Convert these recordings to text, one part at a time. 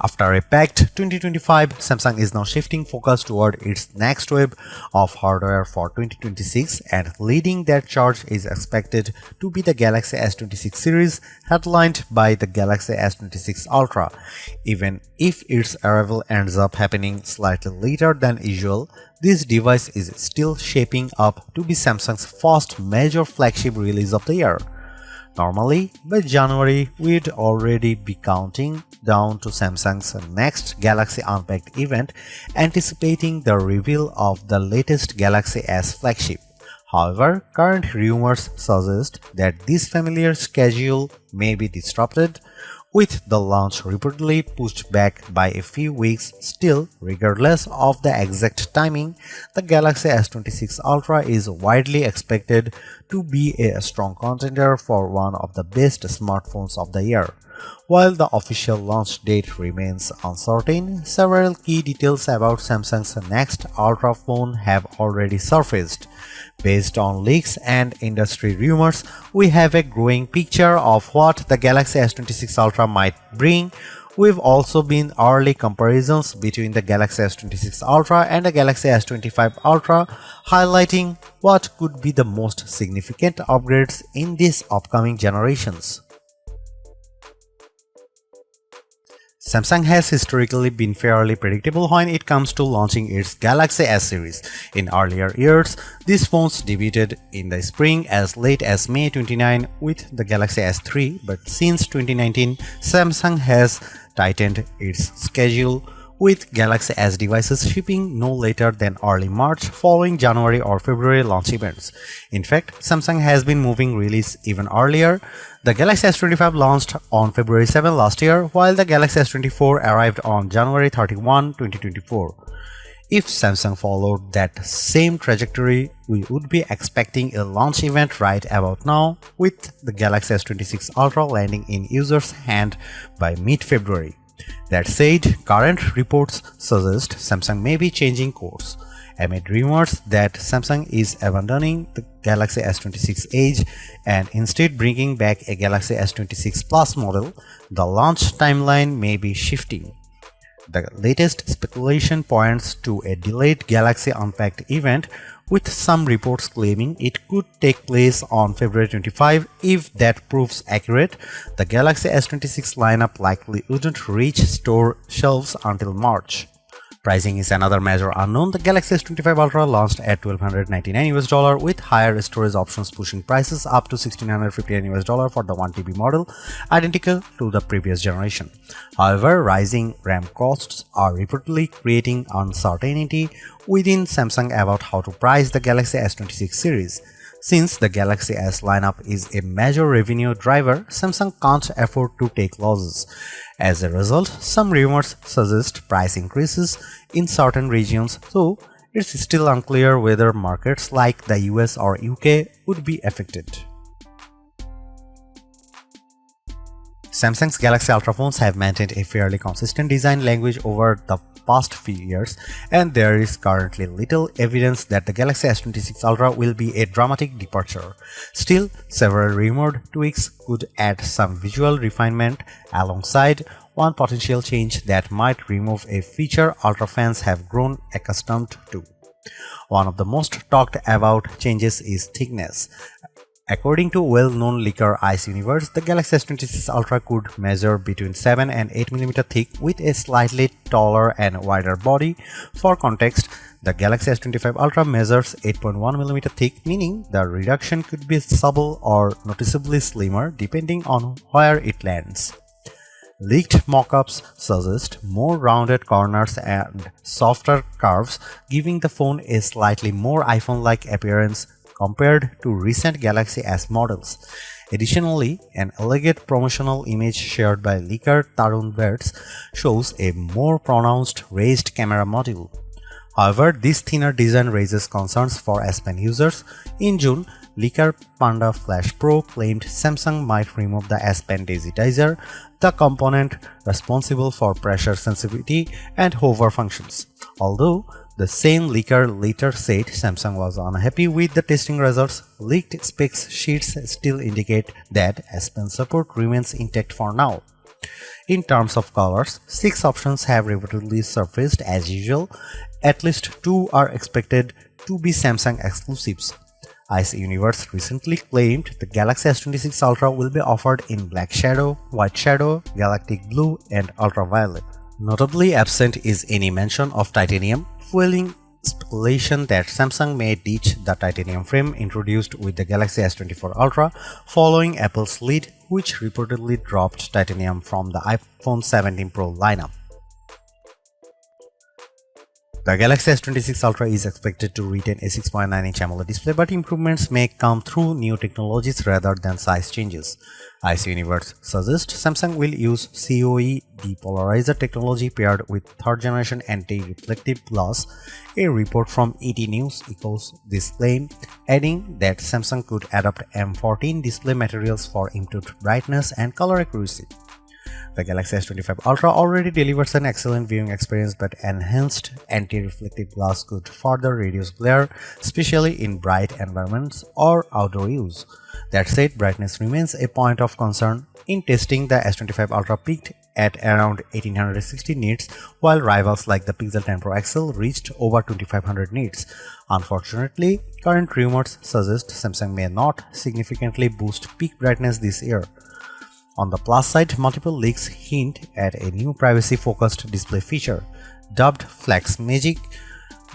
After a packed 2025, Samsung is now shifting focus toward its next wave of hardware for 2026, and leading that charge is expected to be the Galaxy S26 series, headlined by the Galaxy S26 Ultra. Even if its arrival ends up happening slightly later than usual, this device is still shaping up to be Samsung's first major flagship release of the year. Normally, by January, we'd already be counting down to Samsung's next Galaxy Unpacked event, anticipating the reveal of the latest Galaxy S flagship. However, current rumors suggest that this familiar schedule may be disrupted, with the launch reportedly pushed back by a few weeks. Still, regardless of the exact timing, the Galaxy S26 Ultra is widely expected to be a strong contender for one of the best smartphones of the year. While the official launch date remains uncertain, several key details about Samsung's next Ultra phone have already surfaced. Based on leaks and industry rumors, we have a growing picture of what the Galaxy S26 Ultra might bring. We've also seen early comparisons between the Galaxy S26 Ultra and the Galaxy S25 Ultra, highlighting what could be the most significant upgrades in these upcoming generations. Samsung has historically been fairly predictable when it comes to launching its Galaxy S series. In earlier years, these phones debuted in the spring as late as May 29 with the Galaxy S3, but since 2019, Samsung has tightened its schedule, with Galaxy S devices shipping no later than early March following January or February launch events. In fact, Samsung has been moving release even earlier. The Galaxy S25 launched on February 7 last year, while the Galaxy S24 arrived on January 31, 2024. If Samsung followed that same trajectory, we would be expecting a launch event right about now, with the Galaxy S26 Ultra landing in users' hands by mid-February. That said, current reports suggest Samsung may be changing course. Amid rumors that Samsung is abandoning the Galaxy S26 Edge and instead bringing back a Galaxy S26 Plus model, the launch timeline may be shifting. The latest speculation points to a delayed Galaxy Unpacked event, with some reports claiming it could take place on February 25. If that proves accurate, the Galaxy S26 lineup likely wouldn't reach store shelves until March. Pricing is another major unknown. The Galaxy S25 Ultra launched at $1,299 with higher storage options pushing prices up to $1,659 for the 1TB model, identical to the previous generation. However, rising RAM costs are reportedly creating uncertainty within Samsung about how to price the Galaxy S26 series. Since the Galaxy S lineup is a major revenue driver, Samsung can't afford to take losses. As a result, some rumors suggest price increases in certain regions, though it's still unclear whether markets like the US or UK would be affected. Samsung's Galaxy Ultra phones have maintained a fairly consistent design language over the past few years, and there is currently little evidence that the Galaxy S26 Ultra will be a dramatic departure. Still, several rumored tweaks could add some visual refinement, alongside one potential change that might remove a feature Ultra fans have grown accustomed to. One of the most talked about changes is thickness. According to well-known leaker Ice Universe, the Galaxy S26 Ultra could measure between 7 and 8 mm thick with a slightly taller and wider body. For context, the Galaxy S25 Ultra measures 8.1 mm thick, meaning the reduction could be subtle or noticeably slimmer depending on where it lands. Leaked mockups suggest more rounded corners and softer curves, giving the phone a slightly more iPhone-like appearance compared to recent Galaxy S models. Additionally, an elegant promotional image shared by leaker Tarun Verts shows a more pronounced raised camera module. However, this thinner design raises concerns for S Pen users. In June, leaker Panda Flash Pro claimed Samsung might remove the S Pen digitizer, the component responsible for pressure sensitivity and hover functions. Although the same leaker later said Samsung was unhappy with the testing results, leaked specs sheets still indicate that S Pen support remains intact for now. In terms of colors, 6 options have reportedly surfaced as usual. At least 2 are expected to be Samsung exclusives. Ice Universe recently claimed the Galaxy S26 Ultra will be offered in Black Shadow, White Shadow, Galactic Blue, and Ultraviolet. Notably absent is any mention of titanium, fueling speculation that Samsung may ditch the titanium frame introduced with the Galaxy S24 Ultra following Apple's lead, which reportedly dropped titanium from the iPhone 17 Pro lineup. The Galaxy S26 Ultra is expected to retain a 6.9-inch AMOLED display, but improvements may come through new technologies rather than size changes. Ice Universe suggests Samsung will use COE depolarizer technology paired with third-generation anti-reflective glass. A report from ET News echoes this claim, adding that Samsung could adopt M14 display materials for improved brightness and color accuracy. The Galaxy S25 Ultra already delivers an excellent viewing experience, but enhanced anti-reflective glass could further reduce glare, especially in bright environments or outdoor use. That said, brightness remains a point of concern. In testing, the S25 Ultra peaked at around 1860 nits, while rivals like the Pixel 10 Pro XL reached over 2500 nits. Unfortunately, current rumors suggest Samsung may not significantly boost peak brightness this year. On the plus side, multiple leaks hint at a new privacy-focused display feature, dubbed Flagship.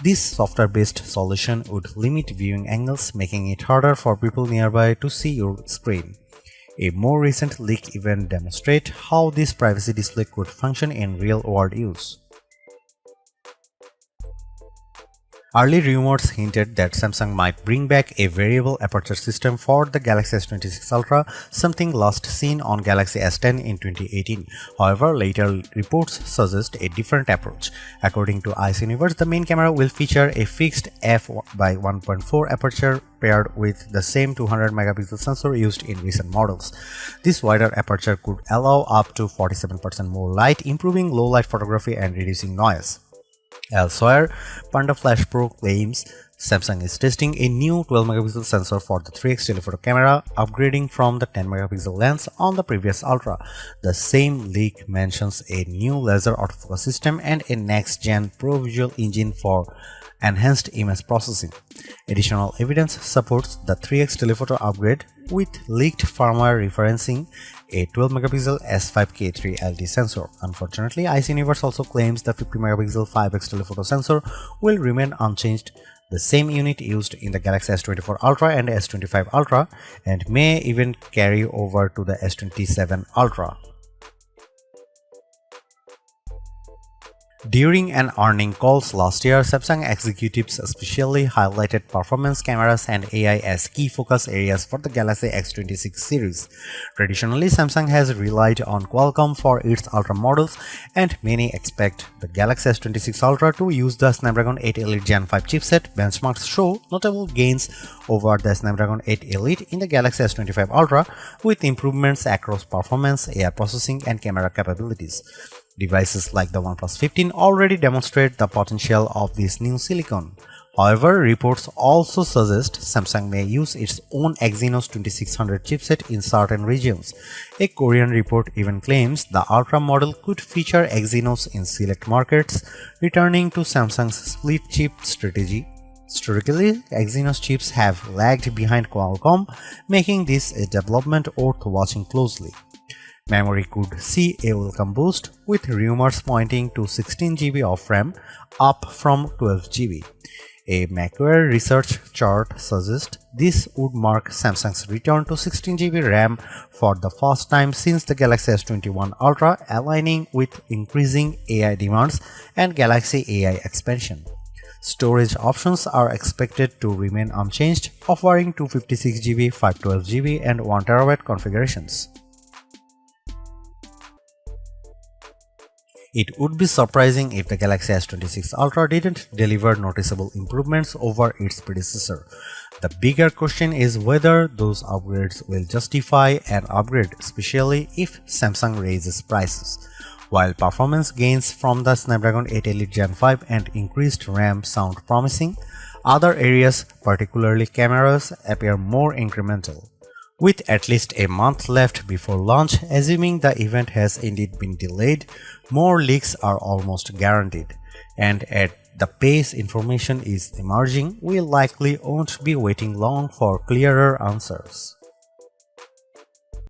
This software-based solution would limit viewing angles, making it harder for people nearby to see your screen. A more recent leak even demonstrates how this privacy display could function in real-world use. Early rumors hinted that Samsung might bring back a variable aperture system for the Galaxy S26 Ultra, something last seen on Galaxy S10 in 2018. However, later reports suggest a different approach. According to Ice Universe, the main camera will feature a fixed f/1.4 aperture paired with the same 200-megapixel sensor used in recent models. This wider aperture could allow up to 47% more light, improving low-light photography and reducing noise. Elsewhere, Panda Flash Pro claims Samsung is testing a new 12-megapixel sensor for the 3x telephoto camera, upgrading from the 10-megapixel lens on the previous Ultra. The same leak mentions a new laser autofocus system and a next-gen Pro Visual engine for enhanced image processing. Additional evidence supports the 3x telephoto upgrade, with leaked firmware referencing a 12-megapixel S5K3 LT sensor. Unfortunately, Ice Universe also claims the 50-megapixel 5x telephoto sensor will remain unchanged, the same unit used in the Galaxy S24 Ultra and S25 Ultra, and may even carry over to the S27 Ultra. During an earnings calls last year, Samsung executives especially highlighted performance cameras and AI as key focus areas for the Galaxy S26 series. Traditionally, Samsung has relied on Qualcomm for its Ultra models, and many expect the Galaxy S26 Ultra to use the Snapdragon 8 Elite Gen 5 chipset. Benchmarks show notable gains over the Snapdragon 8 Elite in the Galaxy S25 Ultra, with improvements across performance, AI processing, and camera capabilities. Devices like the OnePlus 15 already demonstrate the potential of this new silicon. However, reports also suggest Samsung may use its own Exynos 2600 chipset in certain regions. A Korean report even claims the Ultra model could feature Exynos in select markets, returning to Samsung's split chip strategy. Historically, Exynos chips have lagged behind Qualcomm, making this a development worth watching closely. Memory could see a welcome boost, with rumors pointing to 16GB of RAM, up from 12GB. A Macquarie research chart suggests this would mark Samsung's return to 16GB RAM for the first time since the Galaxy S21 Ultra, aligning with increasing AI demands and Galaxy AI expansion. Storage options are expected to remain unchanged, offering 256GB, 512GB, and 1TB configurations. It would be surprising if the Galaxy S26 Ultra didn't deliver noticeable improvements over its predecessor. The bigger question is whether those upgrades will justify an upgrade, especially if Samsung raises prices. While performance gains from the Snapdragon 8 Elite Gen 5 and increased RAM sound promising, other areas, particularly cameras, appear more incremental. With at least a month left before launch, assuming the event has indeed been delayed, more leaks are almost guaranteed. And at the pace information is emerging, we likely won't be waiting long for clearer answers.